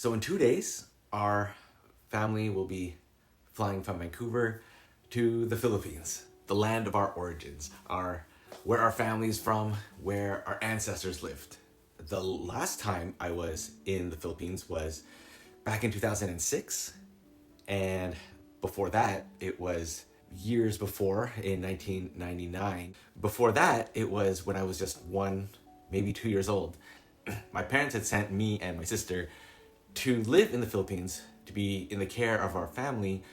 So in 2 days, our family will be flying from Vancouver to the Philippines, the land of our origins, where our family is from, where our ancestors lived. The last time I was in the Philippines was back in 2006, and before that, it was years before in 1999. Before that, it was when I was just 1, maybe 2 years old. My parents had sent me and my sister to live in the Philippines to be in the care of our family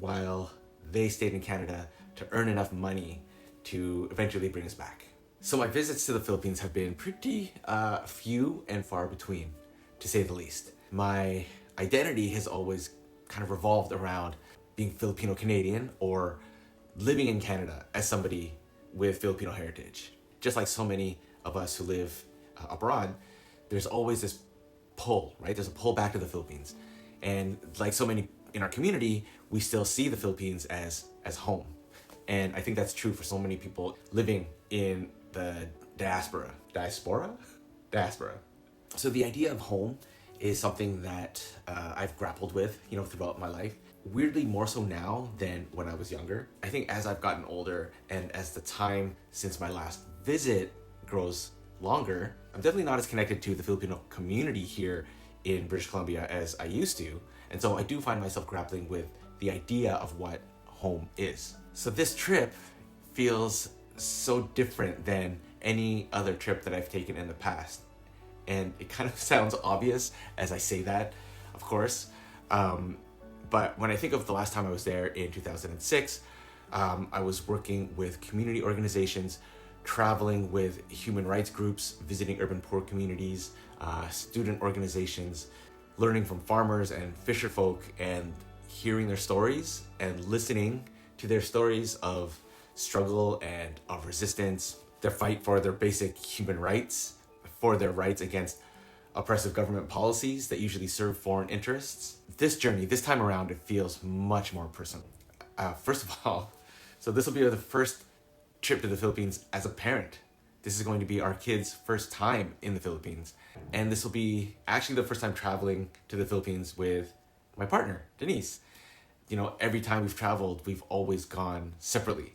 while they stayed in Canada to earn enough money to eventually bring us back. So my visits to the Philippines have been pretty few and far between, to say the least. My identity has always kind of revolved around being Filipino-Canadian or living in Canada as somebody with Filipino heritage. Just like so many of us who live abroad, there's always this pull, right? There's a pull back to the Philippines. And like so many in our community, we still see the Philippines as home. And I think that's true for so many people living in the diaspora. So the idea of home is something that I've grappled with, throughout my life. Weirdly more so now than when I was younger. I think as I've gotten older and as the time since my last visit grows longer, I'm definitely not as connected to the Filipino community here in British Columbia as I used to. And so I do find myself grappling with the idea of what home is. So this trip feels so different than any other trip that I've taken in the past. And it kind of sounds obvious as I say that, of course. But when I think of the last time I was there in 2006, I was working with community organizations, traveling with human rights groups, visiting urban poor communities, student organizations, learning from farmers and fisher folk and hearing their stories and listening to their stories of struggle and of resistance, their fight for their basic human rights, for their rights against oppressive government policies that usually serve foreign interests. This journey, this time around, it feels much more personal. First of all, so this will be the first trip to the Philippines as a parent. This is going to be our kids' first time in the Philippines. And this will be actually the first time traveling to the Philippines with my partner, Denise. Every time we've traveled, we've always gone separately.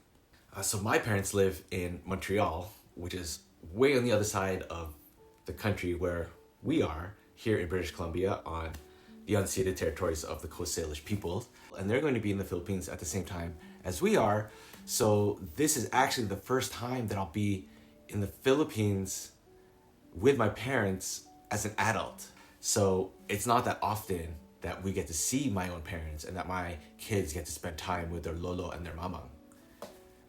So my parents live in Montreal, which is way on the other side of the country where we are here in British Columbia on the unceded territories of the Coast Salish peoples. And they're going to be in the Philippines at the same time as we are. So this is actually the first time that I'll be in the Philippines with my parents as an adult. So it's not that often that we get to see my own parents and that my kids get to spend time with their lolo and their mamang.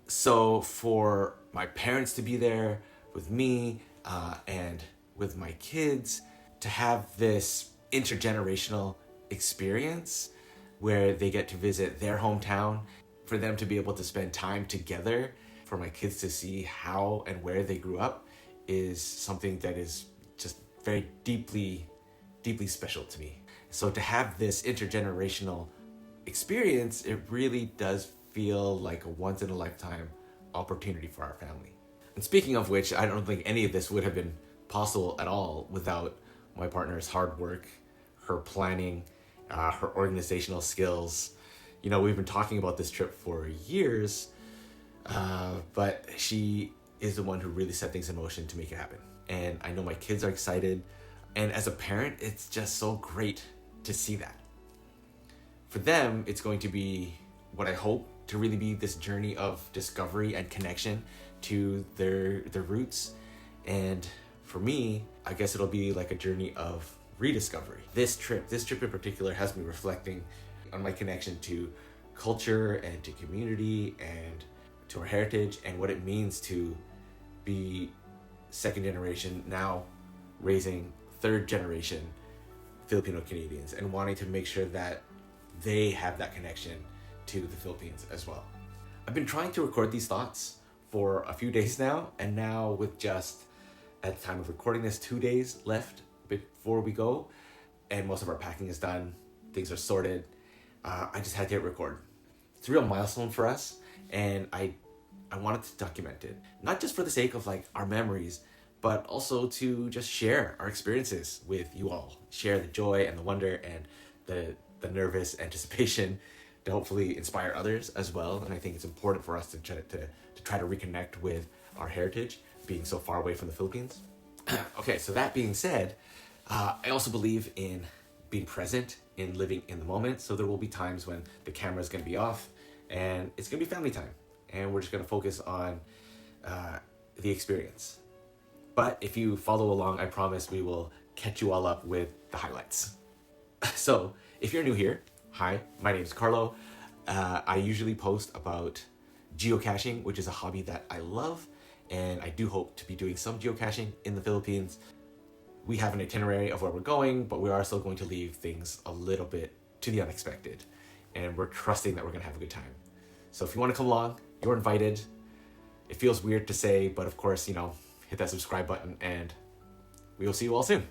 So for my parents to be there with me and with my kids, to have this intergenerational experience where they get to visit their hometown, for them to be able to spend time together, for my kids to see how and where they grew up, is something that is just very deeply, deeply special to me. So to have this intergenerational experience, it really does feel like a once-in-a-lifetime opportunity for our family. And speaking of which, I don't think any of this would have been possible at all without my partner's hard work, her planning, her organizational skills. We've been talking about this trip for years, but she is the one who really set things in motion to make it happen. And I know my kids are excited. And as a parent, it's just so great to see that. For them, it's going to be what I hope to really be this journey of discovery and connection to their roots. And for me, I guess it'll be like a journey of rediscovery. This trip in particular has me reflecting on my connection to culture and to community and to our heritage and what it means to be second generation, now raising third generation Filipino-Canadians, and wanting to make sure that they have that connection to the Philippines as well. I've been trying to record these thoughts for a few days now, and now with just, at the time of recording this, 2 days left before we go, and most of our packing is done, things are sorted, I just had to hit record. It's a real milestone for us, and I wanted to document it, not just for the sake of our memories, but also to just share our experiences with you all, share the joy and the wonder and the nervous anticipation to hopefully inspire others as well. And I think it's important for us to try to reconnect with our heritage, being so far away from the Philippines. Okay, so that being said, I also believe in being present, in living in the moment. So there will be times when the camera is going to be off and it's going to be family time. And we're just going to focus on the experience. But if you follow along, I promise we will catch you all up with the highlights. So if you're new here, hi, my name is Carlo. I usually post about geocaching, which is a hobby that I love, and I do hope to be doing some geocaching in the Philippines. We have an itinerary of where we're going, but we are still going to leave things a little bit to the unexpected, and we're trusting that we're gonna have a good time. So if you wanna come along, you're invited. It feels weird to say, but of course, hit that subscribe button, and we will see you all soon.